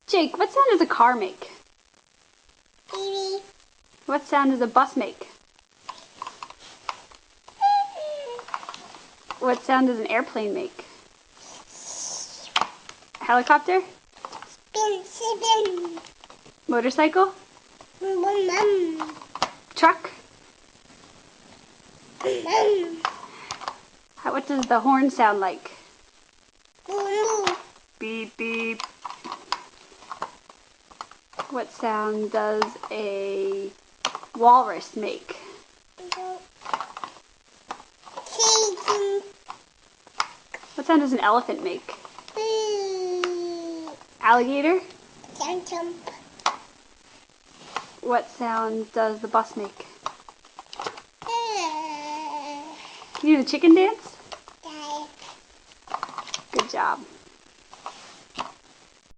Jake, what sound does a car make? Baby. What sound does a bus make? What sound does an airplane make? Helicopter? Spin, spin. Motorcycle? Mom. Truck? Mom. What does the horn sound like? Moo. Beep, beep. What sound does a walrus make? Shaking. What sound does an elephant make? Alligator? Jump, jump. What sound does the bus make? Can you do the chicken dance? Good job.